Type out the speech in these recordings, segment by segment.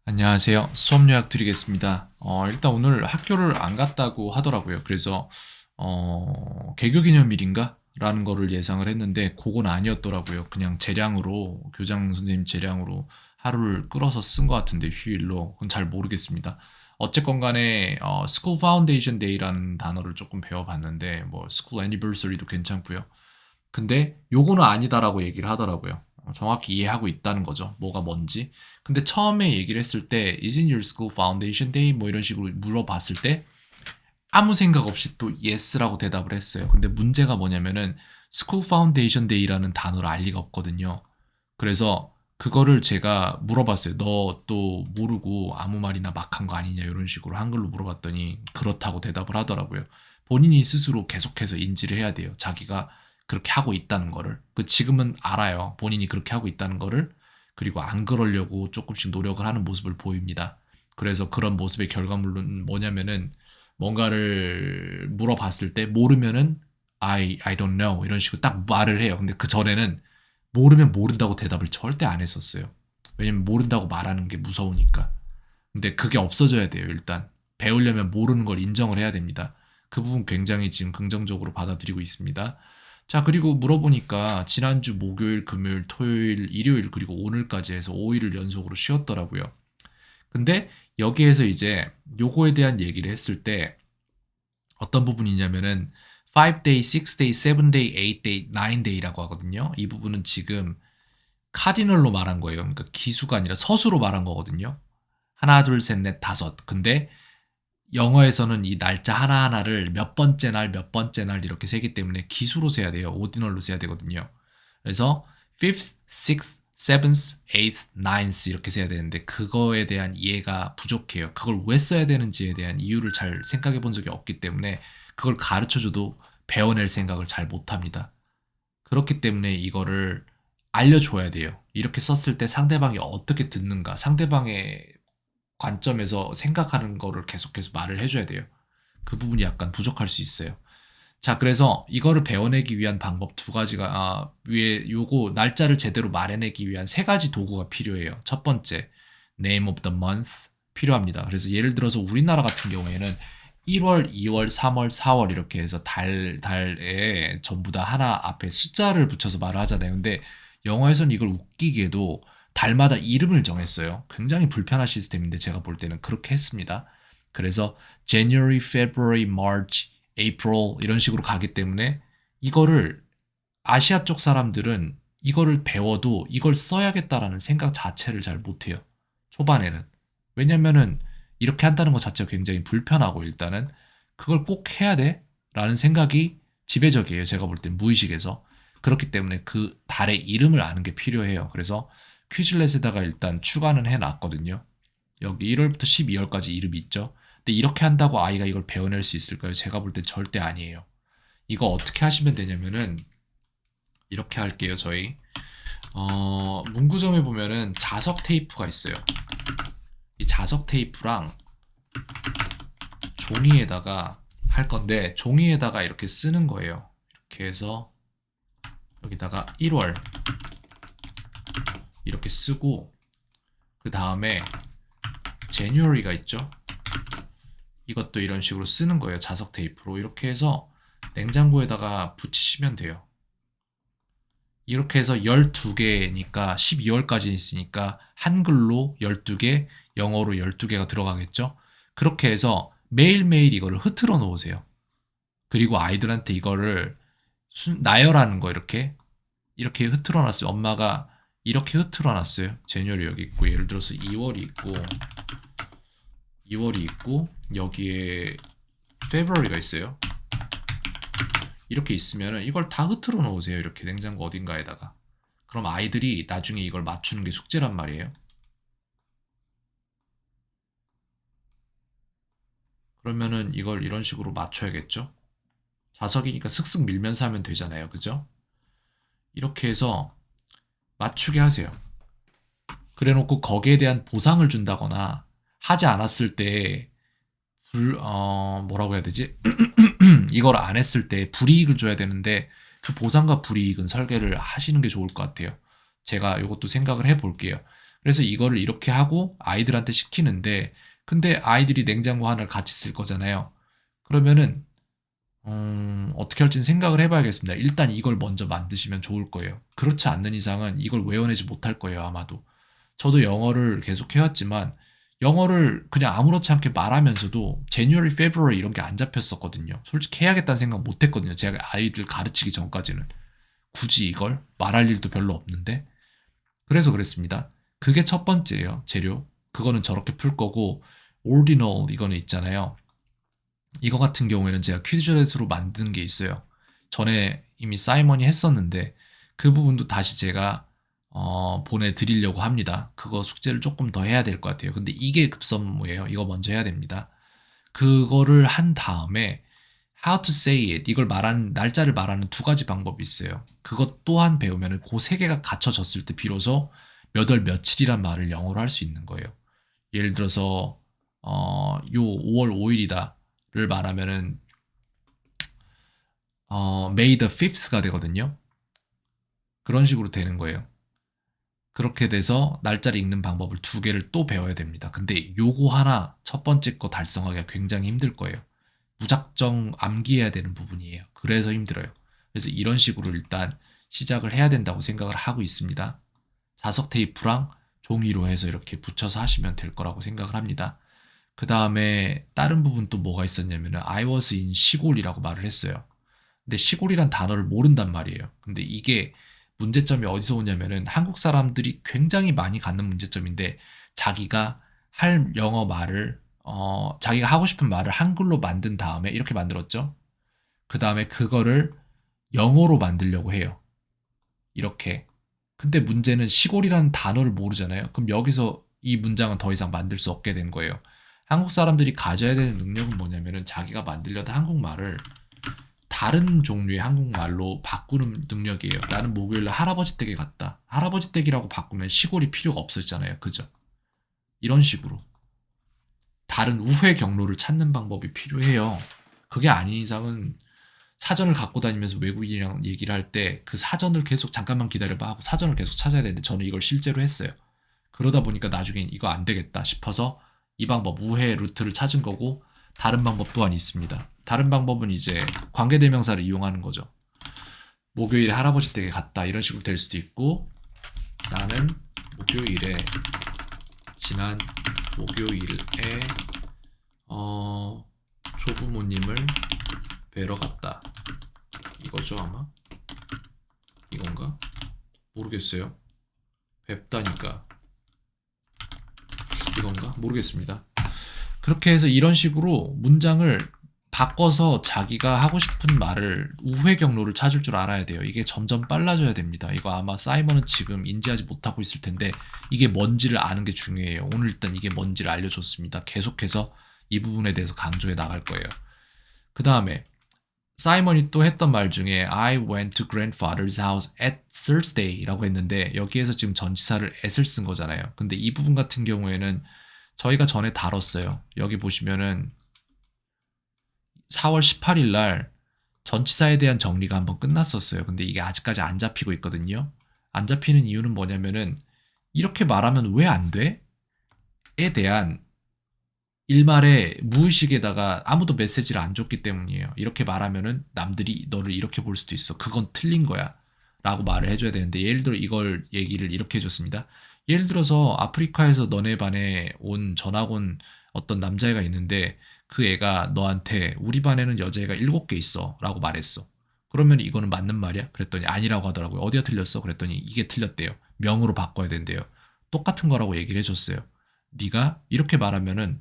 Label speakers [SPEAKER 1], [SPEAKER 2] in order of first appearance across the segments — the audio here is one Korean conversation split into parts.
[SPEAKER 1] 안녕하세요. 수업 요약 드리겠습니다. 일단 오늘 학교를 안 갔다고 하더라고요. 그래서 개교 기념일인가? 라는 거를 예상을 했는데 그건 아니었더라고요. 그냥 재량으로 교장 선생님 재량으로 하루를 끌어서 쓴 것 같은데 휴일로 그건 잘 모르겠습니다. 어쨌건 간에 School Foundation Day라는 단어를 조금 배워봤는데 뭐 School Anniversary도 괜찮고요. 근데 요거는 아니다라고 얘기를 하더라고요. 정확히 이해하고 있다는 거죠. 뭐가 뭔지. 근데 처음에 얘기를 했을 때 Isn't your school foundation day? 뭐 이런 식으로 물어봤을 때 아무 생각 없이 또 yes라고 대답을 했어요. 근데 문제가 뭐냐면은 school foundation day라는 단어를 알 리가 없거든요. 그래서 그거를 제가 물어봤어요. 너 또 모르고 아무 말이나 막 한 거 아니냐 이런 식으로 한글로 물어봤더니 그렇다고 대답을 하더라고요. 본인이 스스로 계속해서 인지를 해야 돼요. 자기가 그렇게 하고 있다는 거를. 지금은 알아요. 본인이 그렇게 하고 있다는 거를. 그리고 안 그러려고 조금씩 노력을 하는 모습을 보입니다. 그래서 그런 모습의 결과물은 뭐냐면은 뭔가를 물어봤을 때 모르면은 I don't know 이런 식으로 딱 말을 해요. 근데 그 전에는 모르면 모른다고 대답을 절대 안 했었어요. 왜냐면 모른다고 말하는 게 무서우니까. 근데 그게 없어져야 돼요, 일단. 배우려면 모르는 걸 인정을 해야 됩니다. 그 부분 굉장히 지금 긍정적으로 받아들이고 있습니다. 자, 그리고 물어보니까 지난주 목요일, 금요일, 토요일, 일요일, 그리고 오늘까지 해서 5일을 연속으로 쉬었더라고요. 근데 여기에서 이제 요거에 대한 얘기를 했을 때 어떤 부분이냐면은 5day, 6day, 7day, 8day, 9day라고 하거든요. 이 부분은 지금 카디널로 말한 거예요. 그러니까 기수가 아니라 서수로 말한 거거든요. 하나, 둘, 셋, 넷, 다섯. 근데 영어에서는 이 날짜 하나하나를 몇 번째 날, 몇 번째 날 이렇게 세기 때문에 기수로 세야 돼요. 오디널로 세야 되거든요. 그래서 5th, 6th, 7th, 8th, 9th 이렇게 세야 되는데 그거에 대한 이해가 부족해요. 그걸 왜 써야 되는지에 대한 이유를 잘 생각해 본 적이 없기 때문에 그걸 가르쳐줘도 배워낼 생각을 잘 못합니다. 그렇기 때문에 이거를 알려줘야 돼요. 이렇게 썼을 때 상대방이 어떻게 듣는가, 상대방의 관점에서 생각하는 거를 계속해서 말을 해줘야 돼요. 그 부분이 약간 부족할 수 있어요. 자, 그래서 이거를 배워내기 위한 방법 두 가지가, 위에 요거 날짜를 제대로 말해내기 위한 세 가지 도구가 필요해요. 첫 번째, name of the month 필요합니다. 그래서 예를 들어서 우리나라 같은 경우에는 1월, 2월, 3월, 4월 이렇게 해서 달에 전부 다 하나 앞에 숫자를 붙여서 말을 하잖아요. 근데 영어에서는 이걸 웃기게도 달마다 이름을 정했어요. 굉장히 불편한 시스템인데 제가 볼 때는 그렇게 했습니다. 그래서 January, February, March, April 이런 식으로 가기 때문에 이거를 아시아 쪽 사람들은 이거를 배워도 이걸 써야겠다라는 생각 자체를 잘 못해요. 초반에는. 왜냐면은 이렇게 한다는 것 자체가 굉장히 불편하고 일단은 그걸 꼭 해야 돼? 라는 생각이 지배적이에요. 제가 볼 땐 무의식에서. 그렇기 때문에 그 달의 이름을 아는 게 필요해요. 그래서 퀴즐렛에다가 일단 추가는 해놨거든요. 여기 1월부터 12월까지 이름이 있죠. 근데 이렇게 한다고 아이가 이걸 배워낼 수 있을까요? 제가 볼 땐 절대 아니에요. 이거 어떻게 하시면 되냐면은 이렇게 할게요. 저희 문구점에 보면은 자석 테이프가 있어요. 이 자석 테이프랑 종이에다가 할 건데 종이에다가 이렇게 쓰는 거예요. 이렇게 해서 여기다가 1월 이렇게 쓰고 그 다음에 January가 있죠. 이것도 이런 식으로 쓰는 거예요. 자석 테이프로 이렇게 해서 냉장고에다가 붙이시면 돼요. 이렇게 해서 12개니까 12월까지 있으니까 한글로 12개, 영어로 12개가 들어가겠죠? 그렇게 해서 매일매일 이거를 흐트러 놓으세요. 그리고 아이들한테 이거를 나열하는 거 이렇게 흐트러 놨어요. 엄마가 이렇게 흐트러 놨어요. 제뉴얼이 여기 있고 예를 들어서 2월이 있고 여기에 February가 있어요. 이렇게 있으면 이걸 다 흐트러 놓으세요. 이렇게 냉장고 어딘가에다가. 그럼 아이들이 나중에 이걸 맞추는 게 숙제란 말이에요. 그러면은 이걸 이런 식으로 맞춰야겠죠? 자석이니까 슥슥 밀면서 하면 되잖아요. 그죠? 이렇게 해서 맞추게 하세요. 그래 놓고 거기에 대한 보상을 준다거나 하지 않았을 때 뭐라고 해야 되지? 이걸 안 했을 때 불이익을 줘야 되는데 그 보상과 불이익은 설계를 하시는 게 좋을 것 같아요. 제가 이것도 생각을 해 볼게요. 그래서 이거를 이렇게 하고 아이들한테 시키는데 근데 아이들이 냉장고 하나를 같이 쓸 거잖아요. 그러면은 어떻게 할지는 생각을 해봐야겠습니다. 일단 이걸 먼저 만드시면 좋을 거예요. 그렇지 않는 이상은 이걸 외워내지 못할 거예요, 아마도. 저도 영어를 계속 해왔지만 영어를 그냥 아무렇지 않게 말하면서도 January, February 이런 게 안 잡혔었거든요. 솔직히 해야겠다는 생각 못 했거든요. 제가 아이들 가르치기 전까지는. 굳이 이걸 말할 일도 별로 없는데. 그래서 그랬습니다. 그게 첫 번째예요, 재료. 그거는 저렇게 풀 거고, ordinal 이거는 있잖아요. 이거 같은 경우에는 제가 퀴즈렛으로 만든 게 있어요. 전에 이미 사이먼이 했었는데 그 부분도 다시 제가 보내드리려고 합니다. 그거 숙제를 조금 더 해야 될 것 같아요. 근데 이게 급선무예요. 이거 먼저 해야 됩니다. 그거를 한 다음에 how to say it 이걸 말하는 날짜를 말하는 두 가지 방법이 있어요. 그것 또한 배우면은 그 세 개가 갖춰졌을 때 비로소 몇 월 며칠이란 말을 영어로 할 수 있는 거예요. 예를 들어서 요 5월 5일이다를 말하면은 May the 5th가 되거든요. 그런 식으로 되는 거예요. 그렇게 돼서 날짜를 읽는 방법을 두 개를 또 배워야 됩니다. 근데 요거 하나 첫 번째 거 달성하기가 굉장히 힘들 거예요. 무작정 암기해야 되는 부분이에요. 그래서 힘들어요. 그래서 이런 식으로 일단 시작을 해야 된다고 생각을 하고 있습니다. 자석 테이프랑 종이로 해서 이렇게 붙여서 하시면 될 거라고 생각을 합니다. 그 다음에 다른 부분 또 뭐가 있었냐면은 I was in 시골이라고 말을 했어요. 근데 시골이란 단어를 모른단 말이에요. 근데 이게 문제점이 어디서 오냐면은 한국 사람들이 굉장히 많이 갖는 문제점인데 자기가 할 영어 말을 자기가 하고 싶은 말을 한글로 만든 다음에 이렇게 만들었죠. 그 다음에 그거를 영어로 만들려고 해요. 이렇게. 근데 문제는 시골이라는 단어를 모르잖아요. 그럼 여기서 이 문장은 더 이상 만들 수 없게 된 거예요. 한국 사람들이 가져야 되는 능력은 뭐냐면은 자기가 만들려던 한국말을 다른 종류의 한국말로 바꾸는 능력이에요. 나는 목요일날 할아버지 댁에 갔다. 할아버지 댁이라고 바꾸면 시골이 필요가 없어지잖아요. 그죠? 이런 식으로. 다른 우회 경로를 찾는 방법이 필요해요. 그게 아닌 이상은 사전을 갖고 다니면서 외국인이랑 얘기를 할 때 그 사전을 계속 잠깐만 기다려봐 하고 사전을 계속 찾아야 되는데 저는 이걸 실제로 했어요. 그러다 보니까 나중엔 이거 안 되겠다 싶어서 이 방법 우회 루트를 찾은 거고 다른 방법 또한 있습니다. 다른 방법은 이제 관계대명사를 이용하는 거죠. 목요일에 할아버지 댁에 갔다 이런 식으로 될 수도 있고 나는 목요일에 지난 목요일에 조부모님을 뵈러 갔다. 이거죠 아마? 이건가? 모르겠어요. 뵙다니까 이건가? 모르겠습니다. 그렇게 해서 이런 식으로 문장을 바꿔서 자기가 하고 싶은 말을 우회 경로를 찾을 줄 알아야 돼요. 이게 점점 빨라져야 됩니다. 이거 아마 사이먼은 지금 인지하지 못하고 있을 텐데 이게 뭔지를 아는 게 중요해요. 오늘 일단 이게 뭔지를 알려줬습니다. 계속해서 이 부분에 대해서 강조해 나갈 거예요. 그 다음에 사이먼이 또 했던 말 중에 I went to grandfather's house at Thursday라고 했는데 여기에서 지금 전치사를 at을 쓴 거잖아요. 근데 이 부분 같은 경우에는 저희가 전에 다뤘어요. 여기 보시면은 4월 18일 날 전치사에 대한 정리가 한번 끝났었어요. 근데 이게 아직까지 안 잡히고 있거든요. 안 잡히는 이유는 뭐냐면은 이렇게 말하면 왜 안 돼? 에 대한 일말의 무의식에다가 아무도 메시지를 안 줬기 때문이에요. 이렇게 말하면은 남들이 너를 이렇게 볼 수도 있어. 그건 틀린 거야. 라고 말을 해줘야 되는데 예를 들어 이걸 얘기를 이렇게 해줬습니다. 예를 들어서 아프리카에서 너네 반에 온 전학 온 어떤 남자애가 있는데 그 애가 너한테 우리 반에는 여자애가 7개 있어 라고 말했어. 그러면 이거는 맞는 말이야? 그랬더니 아니라고 하더라고요. 어디가 틀렸어? 그랬더니 이게 틀렸대요. 명으로 바꿔야 된대요. 똑같은 거라고 얘기를 해줬어요. 네가 이렇게 말하면은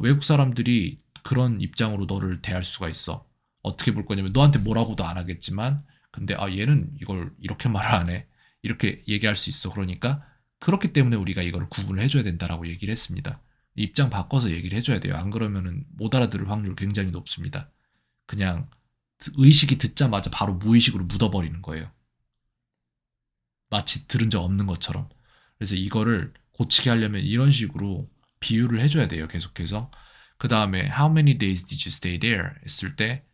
[SPEAKER 1] 외국 사람들이 그런 입장으로 너를 대할 수가 있어. 어떻게 볼 거냐면 너한테 뭐라고도 안 하겠지만 근데 얘는 이걸 이렇게 말을 안 해. 이렇게 얘기할 수 있어. 그러니까 그렇기 때문에 우리가 이걸 구분을 해줘야 된다라고 얘기를 했습니다. 입장 바꿔서 얘기를 해줘야 돼요. 안 그러면은 못 알아들을 확률 굉장히 높습니다. 그냥 의식이 듣자마자 바로 무의식으로 묻어버리는 거예요. 마치 들은 적 없는 것처럼. 그래서 이거를 고치게 하려면 이런 식으로 비유를 해줘야 돼요. 계속해서. 그 다음에 How many days did you stay there? 했을 때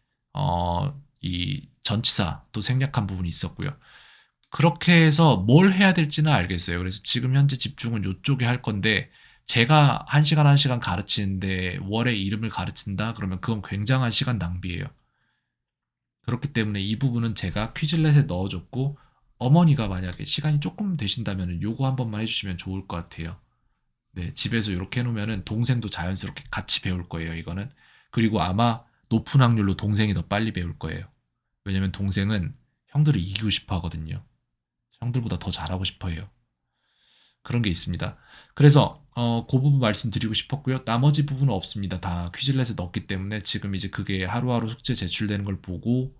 [SPEAKER 1] 이 전치사 또 생략한 부분이 있었고요. 그렇게 해서 뭘 해야 될지는 알겠어요. 그래서 지금 현재 집중은 요쪽에 할 건데 제가 1 시간, 1 시간 가르치는데 월의 이름을 가르친다 그러면 그건 굉장한 시간 낭비예요. 그렇기 때문에 이 부분은 제가 퀴즐렛에 넣어 줬고 어머니가 만약에 시간이 쪼끔 되신다면은 요거 한 번만 해 주시면 좋을 것 같아요. 네. 집에서 요렇게 해 놓으면은 동생도 자연스럽게 같이 배울 거예요 이거는. 그리고 아마 높은 확률로 동생이 더 빨리 배울 거예요. 왜냐면 동생은 형들을 이기고 싶어 하거든요. 형들보다 더 잘하고 싶어 해요. 그런 게 있습니다. 그래서 고 부분 말씀드리고 싶었고요. 나머지 부분은 없습니다. 다 퀴즐렛에 넣었기 때문에 지금 이제 그게 하루하루 숙제 제출되는 걸 보고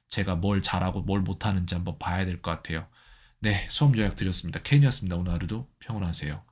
[SPEAKER 1] 제가 뭘 잘하고 뭘 못하는지 한번 봐야 될 것 같아요. 네. 수업 요약 드렸습니다. 켄이었습니다. 오늘 하루도 평온하세요.